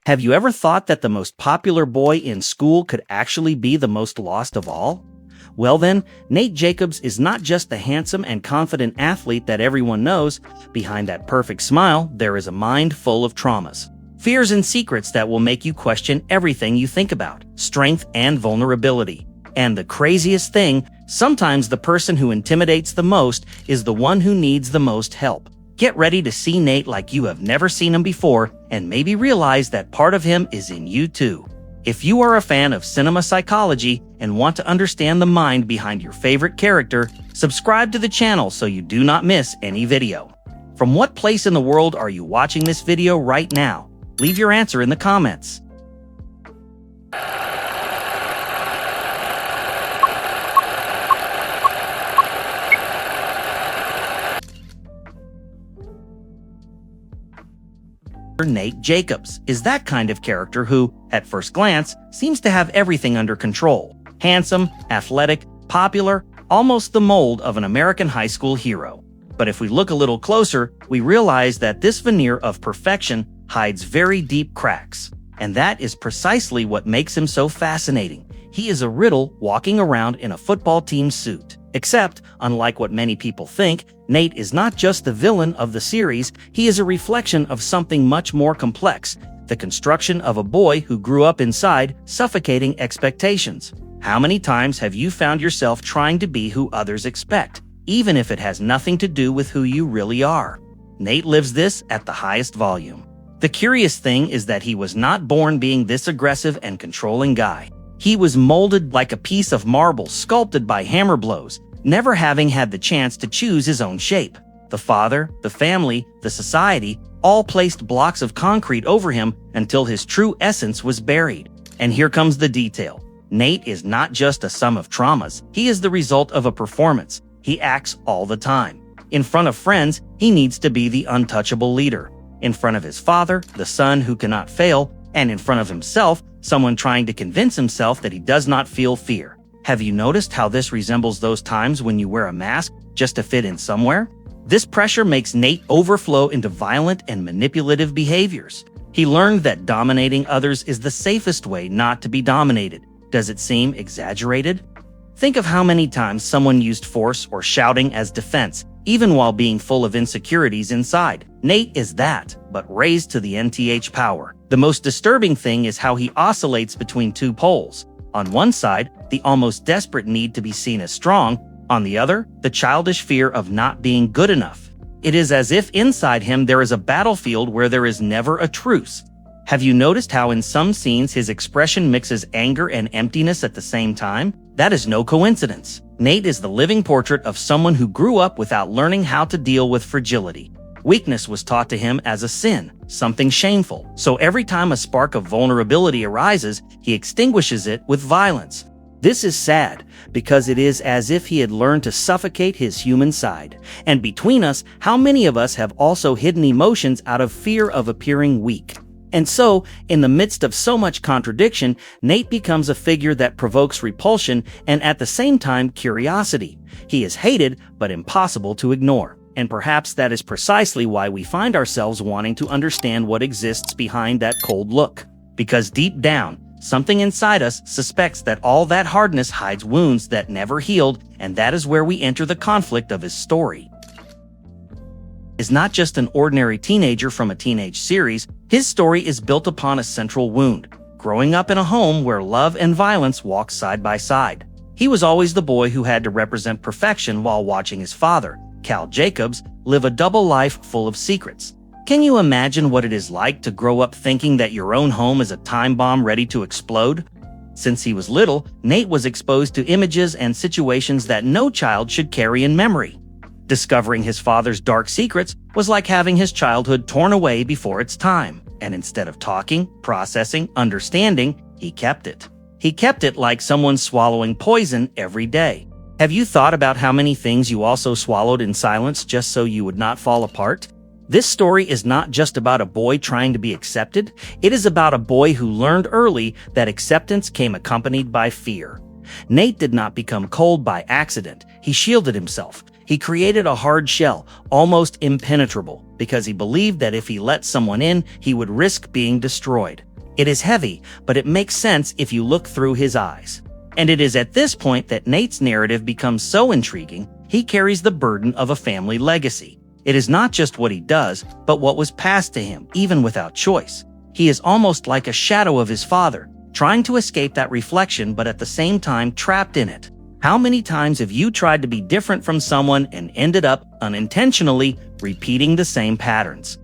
Have you ever thought that the most popular boy in school could actually be the most lost of all? Well then, Nate Jacobs is not just the handsome and confident athlete that everyone knows. Behind that perfect smile, there is a mind full of traumas, fears and secrets that will make you question everything you think about, strength and vulnerability. And the craziest thing, sometimes the person who intimidates the most is the one who needs the most help. Get ready to see Nate like you have never seen him before and maybe realize that part of him is in you too. If you are a fan of cinema psychology and want to understand the mind behind your favorite character, subscribe to the channel so you do not miss any video. From what place in the world are you watching this video right now? Leave your answer in the comments. Nate Jacobs is that kind of character who, at first glance, seems to have everything under control. Handsome, athletic, popular, almost the mold of an American high school hero. But if we look a little closer, we realize that this veneer of perfection hides very deep cracks. And that is precisely what makes him so fascinating. He is a riddle walking around in a football team suit. Except, unlike what many people think, Nate is not just the villain of the series, he is a reflection of something much more complex, the construction of a boy who grew up inside suffocating expectations. How many times have you found yourself trying to be who others expect, even if it has nothing to do with who you really are? Nate lives this at the highest volume. The curious thing is that he was not born being this aggressive and controlling guy. He was molded like a piece of marble sculpted by hammer blows, never having had the chance to choose his own shape. The father, the family, the society, all placed blocks of concrete over him until his true essence was buried. And here comes the detail. Nate is not just a sum of traumas, he is the result of a performance. He acts all the time. In front of friends, he needs to be the untouchable leader. In front of his father, the son who cannot fail, and in front of himself, someone trying to convince himself that he does not feel fear. Have you noticed how this resembles those times when you wear a mask just to fit in somewhere? This pressure makes Nate overflow into violent and manipulative behaviors. He learned that dominating others is the safest way not to be dominated. Does it seem exaggerated? Think of how many times someone used force or shouting as defense, even while being full of insecurities inside. Nate is that, but raised to the nth power. The most disturbing thing is how he oscillates between two poles. On one side, the almost desperate need to be seen as strong. On the other, the childish fear of not being good enough. It is as if inside him there is a battlefield where there is never a truce. Have you noticed how in some scenes his expression mixes anger and emptiness at the same time? That is no coincidence. Nate is the living portrait of someone who grew up without learning how to deal with fragility. Weakness was taught to him as a sin, something shameful. So every time a spark of vulnerability arises, he extinguishes it with violence. This is sad, because it is as if he had learned to suffocate his human side. And between us, how many of us have also hidden emotions out of fear of appearing weak? And so, in the midst of so much contradiction, Nate becomes a figure that provokes repulsion and at the same time curiosity. He is hated, but impossible to ignore. And perhaps that is precisely why we find ourselves wanting to understand what exists behind that cold look. Because deep down, something inside us suspects that all that hardness hides wounds that never healed, and that is where we enter the conflict of his story. Is not just an ordinary teenager from a teenage series, his story is built upon a central wound, growing up in a home where love and violence walk side by side. He was always the boy who had to represent perfection while watching his father, Cal Jacobs, live a double life full of secrets. Can you imagine what it is like to grow up thinking that your own home is a time bomb ready to explode? Since he was little, Nate was exposed to images and situations that no child should carry in memory. Discovering his father's dark secrets was like having his childhood torn away before its time. And instead of talking, processing, understanding, he kept it. He kept it like someone swallowing poison every day. Have you thought about how many things you also swallowed in silence just so you would not fall apart? This story is not just about a boy trying to be accepted. It is about a boy who learned early that acceptance came accompanied by fear. Nate did not become cold by accident. He shielded himself. He created a hard shell, almost impenetrable, because he believed that if he let someone in, he would risk being destroyed. It is heavy, but it makes sense if you look through his eyes. And it is at this point that Nate's narrative becomes so intriguing. He carries the burden of a family legacy. It is not just what he does, but what was passed to him, even without choice. He is almost like a shadow of his father, trying to escape that reflection but at the same time trapped in it. How many times have you tried to be different from someone and ended up, unintentionally, repeating the same patterns?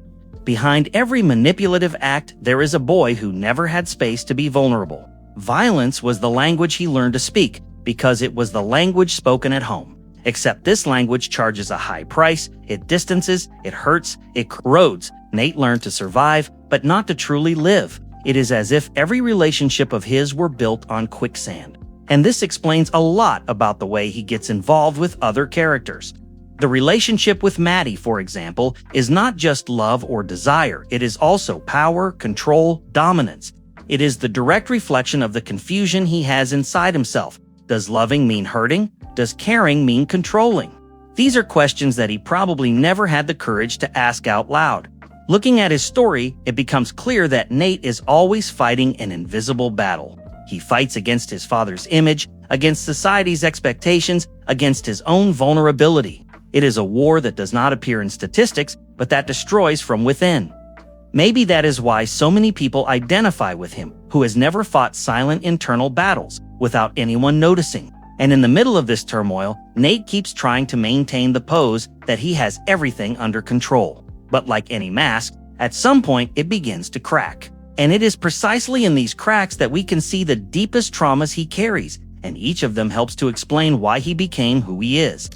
Behind every manipulative act, there is a boy who never had space to be vulnerable. Violence was the language he learned to speak because it was the language spoken at home. Except this language charges a high price, it distances, it hurts, it corrodes. Nate learned to survive, but not to truly live. It is as if every relationship of his were built on quicksand. And this explains a lot about the way he gets involved with other characters. The relationship with Maddie, for example, is not just love or desire, it is also power, control, dominance. It is the direct reflection of the confusion he has inside himself. Does loving mean hurting? Does caring mean controlling? These are questions that he probably never had the courage to ask out loud. Looking at his story, it becomes clear that Nate is always fighting an invisible battle. He fights against his father's image, against society's expectations, against his own vulnerability. It is a war that does not appear in statistics, but that destroys from within. Maybe that is why so many people identify with him, who has never fought silent internal battles without anyone noticing. And in the middle of this turmoil, Nate keeps trying to maintain the pose that he has everything under control. But like any mask, at some point it begins to crack. And it is precisely in these cracks that we can see the deepest traumas he carries, and each of them helps to explain why he became who he is.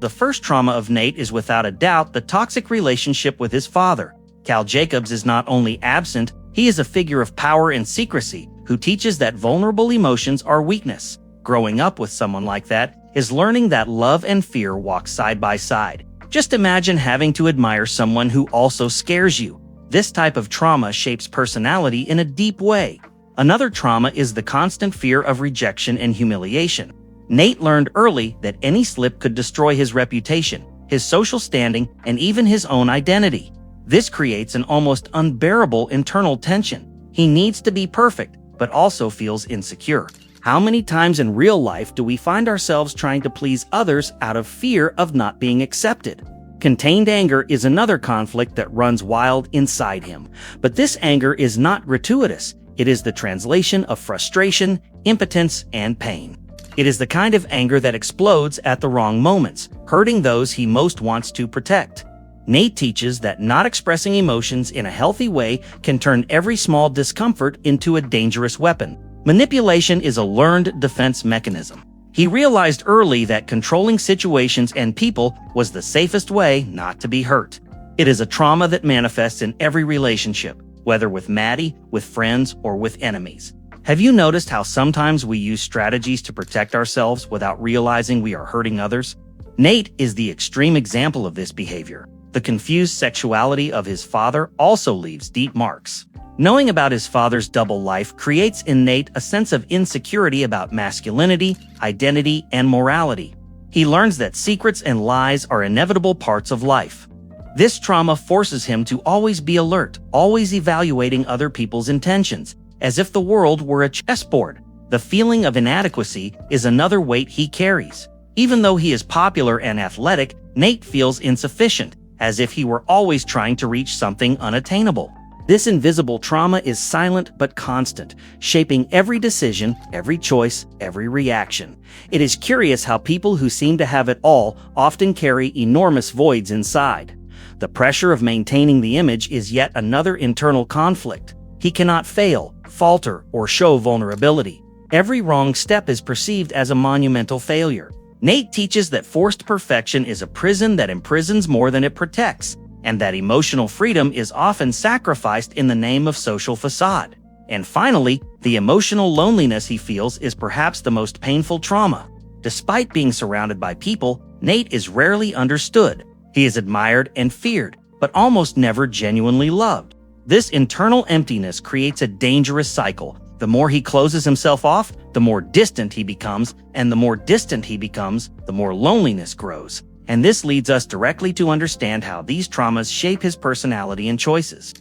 The first trauma of Nate is without a doubt the toxic relationship with his father. Cal Jacobs is not only absent, he is a figure of power and secrecy who teaches that vulnerable emotions are weakness. Growing up with someone like that is learning that love and fear walk side by side. Just imagine having to admire someone who also scares you. This type of trauma shapes personality in a deep way. Another trauma is the constant fear of rejection and humiliation. Nate learned early that any slip could destroy his reputation, his social standing, and even his own identity. This creates an almost unbearable internal tension. He needs to be perfect, but also feels insecure. How many times in real life do we find ourselves trying to please others out of fear of not being accepted? Contained anger is another conflict that runs wild inside him. But this anger is not gratuitous. It is the translation of frustration, impotence, and pain. It is the kind of anger that explodes at the wrong moments, hurting those he most wants to protect. Nate teaches that not expressing emotions in a healthy way can turn every small discomfort into a dangerous weapon. Manipulation is a learned defense mechanism. He realized early that controlling situations and people was the safest way not to be hurt. It is a trauma that manifests in every relationship, whether with Maddie, with friends, or with enemies. Have you noticed how sometimes we use strategies to protect ourselves without realizing we are hurting others? Nate is the extreme example of this behavior. The confused sexuality of his father also leaves deep marks. Knowing about his father's double life creates in Nate a sense of insecurity about masculinity, identity, and morality. He learns that secrets and lies are inevitable parts of life. This trauma forces him to always be alert, always evaluating other people's intentions, as if the world were a chessboard. The feeling of inadequacy is another weight he carries. Even though he is popular and athletic, Nate feels insufficient, as if he were always trying to reach something unattainable. This invisible trauma is silent but constant, shaping every decision, every choice, every reaction. It is curious how people who seem to have it all often carry enormous voids inside. The pressure of maintaining the image is yet another internal conflict. He cannot fail, falter, or show vulnerability. Every wrong step is perceived as a monumental failure. Nate teaches that forced perfection is a prison that imprisons more than it protects, and that emotional freedom is often sacrificed in the name of social facade. And finally, the emotional loneliness he feels is perhaps the most painful trauma. Despite being surrounded by people, Nate is rarely understood. He is admired and feared, but almost never genuinely loved. This internal emptiness creates a dangerous cycle. The more he closes himself off, the more distant he becomes, and the more distant he becomes, the more loneliness grows. And this leads us directly to understand how these traumas shape his personality and choices.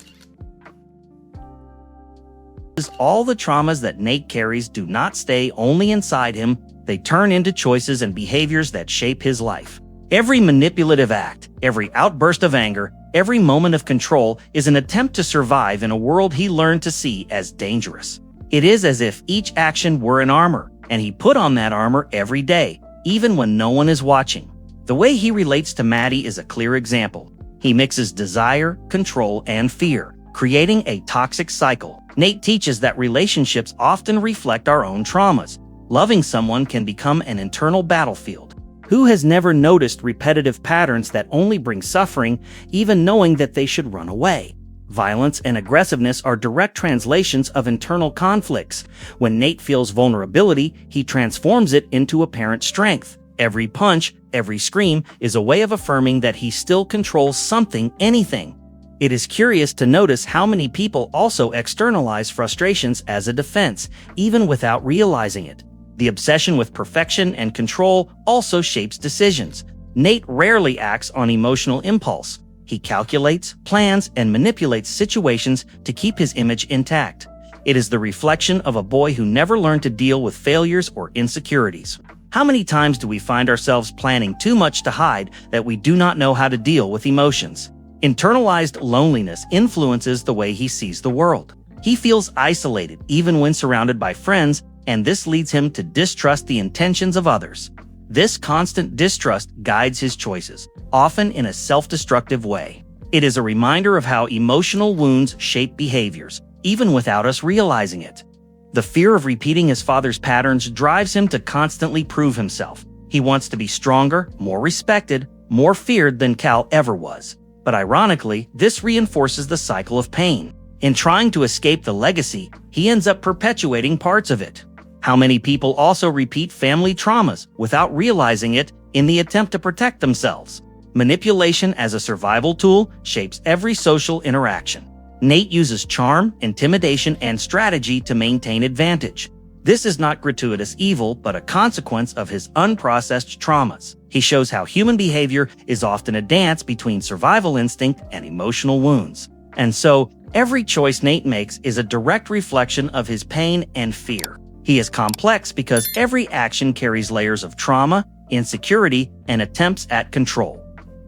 all the traumas that Nate carries do not stay only inside him, they turn into choices and behaviors that shape his life. Every manipulative act, every outburst of anger, every moment of control is an attempt to survive in a world he learned to see as dangerous. It is as if each action were an armor, and he put on that armor every day, even when no one is watching. The way he relates to Maddie is a clear example. He mixes desire, control, and fear, creating a toxic cycle. Nate teaches that relationships often reflect our own traumas. Loving someone can become an internal battlefield. Who has never noticed repetitive patterns that only bring suffering, even knowing that they should run away? Violence and aggressiveness are direct translations of internal conflicts. When Nate feels vulnerability, he transforms it into apparent strength. Every punch, every scream is a way of affirming that he still controls something, anything. It is curious to notice how many people also externalize frustrations as a defense, even without realizing it. The obsession with perfection and control also shapes decisions. Nate rarely acts on emotional impulse. He calculates, plans, and manipulates situations to keep his image intact. It is the reflection of a boy who never learned to deal with failures or insecurities. How many times do we find ourselves planning too much to hide that we do not know how to deal with emotions? Internalized loneliness influences the way he sees the world. He feels isolated even when surrounded by friends, and this leads him to distrust the intentions of others. This constant distrust guides his choices, often in a self-destructive way. It is a reminder of how emotional wounds shape behaviors, even without us realizing it. The fear of repeating his father's patterns drives him to constantly prove himself. He wants to be stronger, more respected, more feared than Cal ever was. But ironically, this reinforces the cycle of pain. In trying to escape the legacy, he ends up perpetuating parts of it. How many people also repeat family traumas without realizing it in the attempt to protect themselves? Manipulation as a survival tool shapes every social interaction. Nate uses charm, intimidation, and strategy to maintain advantage. This is not gratuitous evil, but a consequence of his unprocessed traumas. He shows how human behavior is often a dance between survival instinct and emotional wounds. And so, every choice Nate makes is a direct reflection of his pain and fear. He is complex because every action carries layers of trauma, insecurity, and attempts at control.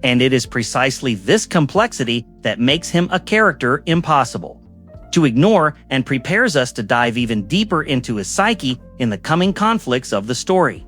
And it is precisely this complexity that makes him a character impossible to ignore and prepares us to dive even deeper into his psyche in the coming conflicts of the story.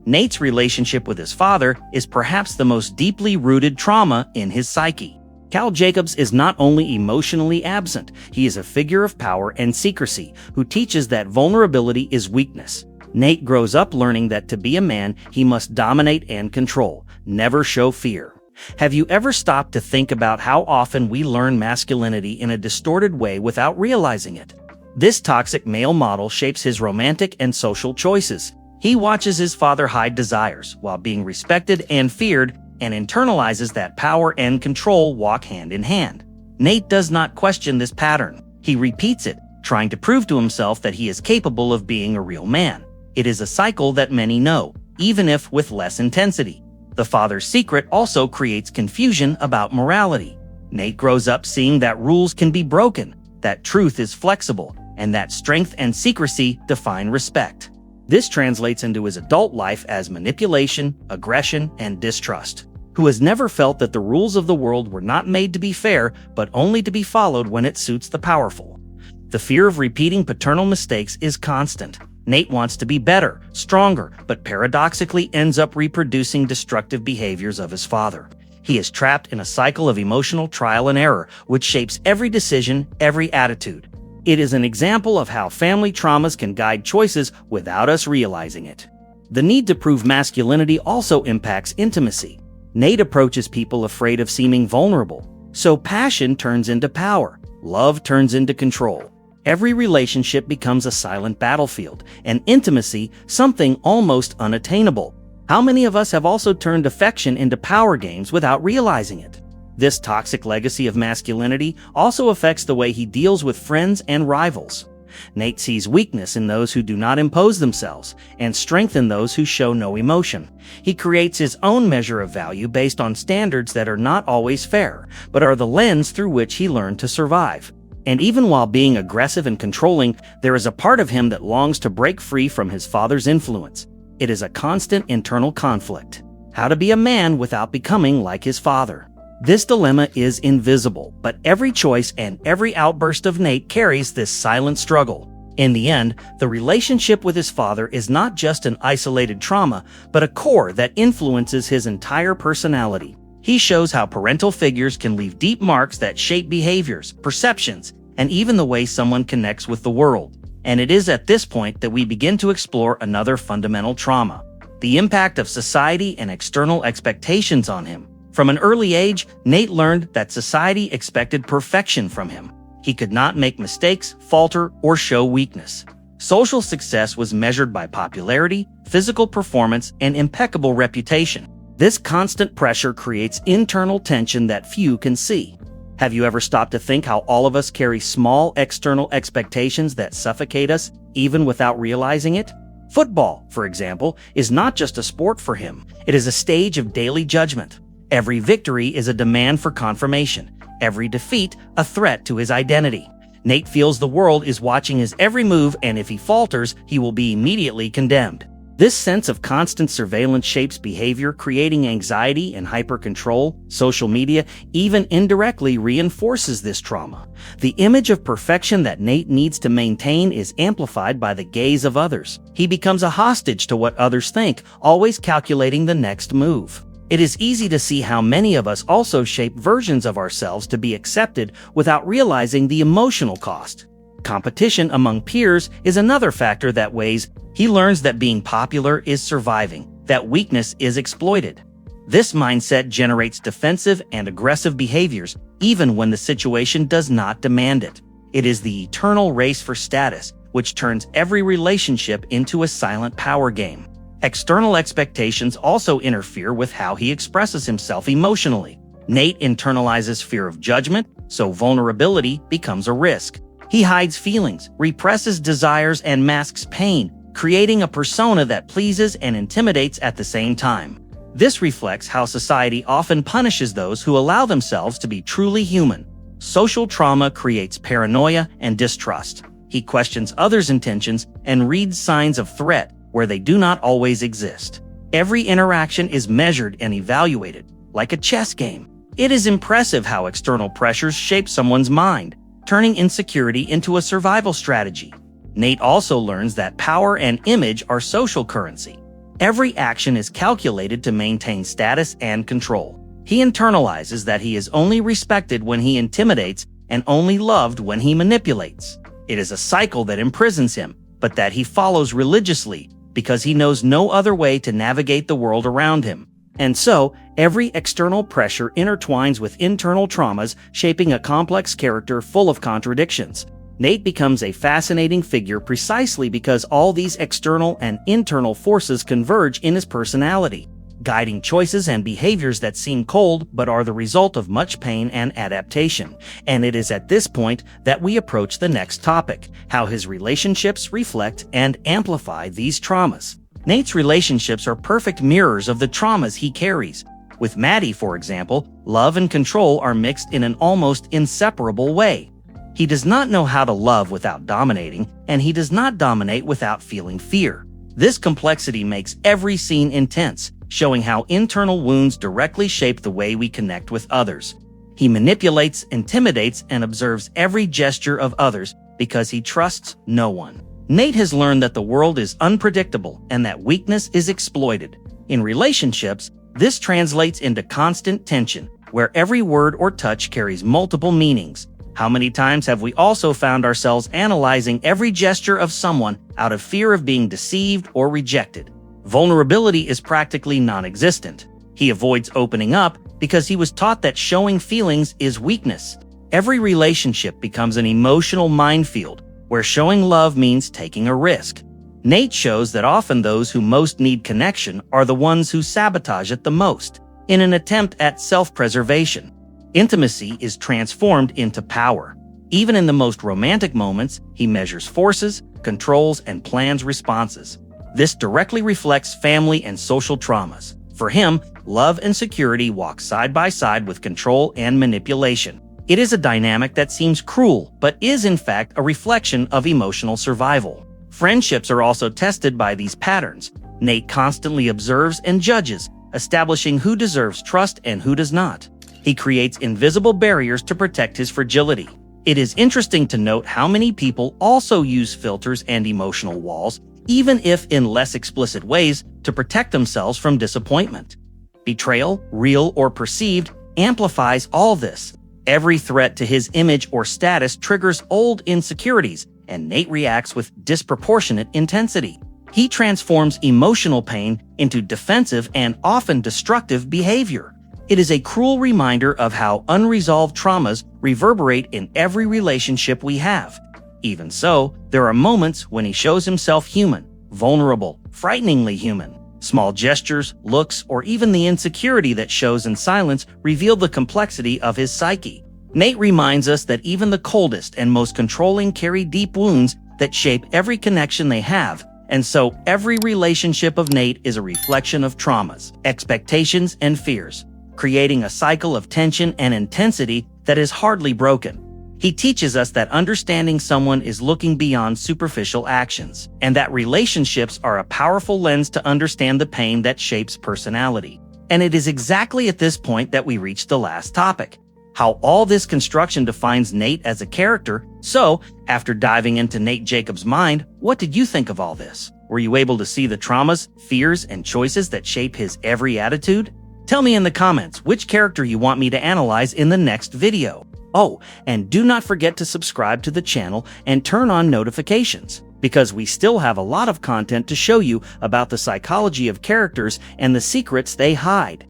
Nate's relationship with his father is perhaps the most deeply rooted trauma in his psyche. Cal Jacobs is not only emotionally absent, he is a figure of power and secrecy who teaches that vulnerability is weakness. Nate grows up learning that to be a man, he must dominate and control, never show fear. Have you ever stopped to think about how often we learn masculinity in a distorted way without realizing it? This toxic male model shapes his romantic and social choices. He watches his father hide desires while being respected and feared, and internalizes that power and control walk hand in hand. Nate does not question this pattern. He repeats it, trying to prove to himself that he is capable of being a real man. It is a cycle that many know, even if with less intensity. The father's secret also creates confusion about morality. Nate grows up seeing that rules can be broken, that truth is flexible, and that strength and secrecy define respect. This translates into his adult life as manipulation, aggression, and distrust. Who has never felt that the rules of the world were not made to be fair, but only to be followed when it suits the powerful? The fear of repeating paternal mistakes is constant. Nate wants to be better, stronger, but paradoxically ends up reproducing destructive behaviors of his father. He is trapped in a cycle of emotional trial and error, which shapes every decision, every attitude. It is an example of how family traumas can guide choices without us realizing it. The need to prove masculinity also impacts intimacy. Nate approaches people afraid of seeming vulnerable. So passion turns into power. Love turns into control. Every relationship becomes a silent battlefield, and intimacy something almost unattainable. How many of us have also turned affection into power games without realizing it? This toxic legacy of masculinity also affects the way he deals with friends and rivals. Nate sees weakness in those who do not impose themselves, and strength in those who show no emotion. He creates his own measure of value based on standards that are not always fair, but are the lens through which he learned to survive. And even while being aggressive and controlling, there is a part of him that longs to break free from his father's influence. It is a constant internal conflict. How to be a man without becoming like his father. This dilemma is invisible, but every choice and every outburst of Nate carries this silent struggle. In the end, the relationship with his father is not just an isolated trauma, but a core that influences his entire personality. He shows how parental figures can leave deep marks that shape behaviors, perceptions, and even the way someone connects with the world. And it is at this point that we begin to explore another fundamental trauma: the impact of society and external expectations on him. From an early age, Nate learned that society expected perfection from him. He could not make mistakes, falter, or show weakness. Social success was measured by popularity, physical performance, and impeccable reputation. This constant pressure creates internal tension that few can see. Have you ever stopped to think how all of us carry small external expectations that suffocate us, even without realizing it? Football, for example, is not just a sport for him. It is a stage of daily judgment. Every victory is a demand for confirmation. Every defeat, a threat to his identity. Nate feels the world is watching his every move, and if he falters, he will be immediately condemned. This sense of constant surveillance shapes behavior, creating anxiety and hyper-control. Social media even indirectly reinforces this trauma. The image of perfection that Nate needs to maintain is amplified by the gaze of others. He becomes a hostage to what others think, always calculating the next move. It is easy to see how many of us also shape versions of ourselves to be accepted without realizing the emotional cost. Competition among peers is another factor that weighs. He learns that being popular is surviving, that weakness is exploited. This mindset generates defensive and aggressive behaviors, even when the situation does not demand it. It is the eternal race for status, which turns every relationship into a silent power game. External expectations also interfere with how he expresses himself emotionally. Nate internalizes fear of judgment, so vulnerability becomes a risk. He hides feelings, represses desires, and masks pain, creating a persona that pleases and intimidates at the same time. This reflects how society often punishes those who allow themselves to be truly human. Social trauma creates paranoia and distrust. He questions others' intentions and reads signs of threat where they do not always exist. Every interaction is measured and evaluated, like a chess game. It is impressive how external pressures shape someone's mind, turning insecurity into a survival strategy. Nate also learns that power and image are social currency. Every action is calculated to maintain status and control. He internalizes that he is only respected when he intimidates and only loved when he manipulates. It is a cycle that imprisons him, but that he follows religiously because he knows no other way to navigate the world around him. And so, every external pressure intertwines with internal traumas, shaping a complex character full of contradictions. Nate becomes a fascinating figure precisely because all these external and internal forces converge in his personality, guiding choices and behaviors that seem cold but are the result of much pain and adaptation. And it is at this point that we approach the next topic: how his relationships reflect and amplify these traumas. Nate's relationships are perfect mirrors of the traumas he carries. With Maddie, for example, love and control are mixed in an almost inseparable way. He does not know how to love without dominating, and he does not dominate without feeling fear. This complexity makes every scene intense, showing how internal wounds directly shape the way we connect with others. He manipulates, intimidates, and observes every gesture of others because he trusts no one. Nate has learned that the world is unpredictable and that weakness is exploited. In relationships, this translates into constant tension, where every word or touch carries multiple meanings. How many times have we also found ourselves analyzing every gesture of someone out of fear of being deceived or rejected? Vulnerability is practically non-existent. He avoids opening up because he was taught that showing feelings is weakness. Every relationship becomes an emotional minefield, where showing love means taking a risk. Nate shows that often those who most need connection are the ones who sabotage it the most, in an attempt at self-preservation. Intimacy is transformed into power. Even in the most romantic moments, he measures forces, controls, and plans responses. This directly reflects family and social traumas. For him, love and security walk side by side with control and manipulation. It is a dynamic that seems cruel, but is in fact a reflection of emotional survival. Friendships are also tested by these patterns. Nate constantly observes and judges, establishing who deserves trust and who does not. He creates invisible barriers to protect his fragility. It is interesting to note how many people also use filters and emotional walls, even if in less explicit ways, to protect themselves from disappointment. Betrayal, real or perceived, amplifies all this. Every threat to his image or status triggers old insecurities, and Nate reacts with disproportionate intensity. He transforms emotional pain into defensive and often destructive behavior. It is a cruel reminder of how unresolved traumas reverberate in every relationship we have. Even so, there are moments when he shows himself human, vulnerable, frighteningly human. Small gestures, looks, or even the insecurity that shows in silence reveal the complexity of his psyche. Nate reminds us that even the coldest and most controlling carry deep wounds that shape every connection they have, and so every relationship of Nate is a reflection of traumas, expectations, and fears, creating a cycle of tension and intensity that is hardly broken. He teaches us that understanding someone is looking beyond superficial actions, and that relationships are a powerful lens to understand the pain that shapes personality. And it is exactly at this point that we reach the last topic: how all this construction defines Nate as a character. So, after diving into Nate Jacobs' mind, what did you think of all this? Were you able to see the traumas, fears, and choices that shape his every attitude? Tell me in the comments which character you want me to analyze in the next video. Oh, and do not forget to subscribe to the channel and turn on notifications, because we still have a lot of content to show you about the psychology of characters and the secrets they hide.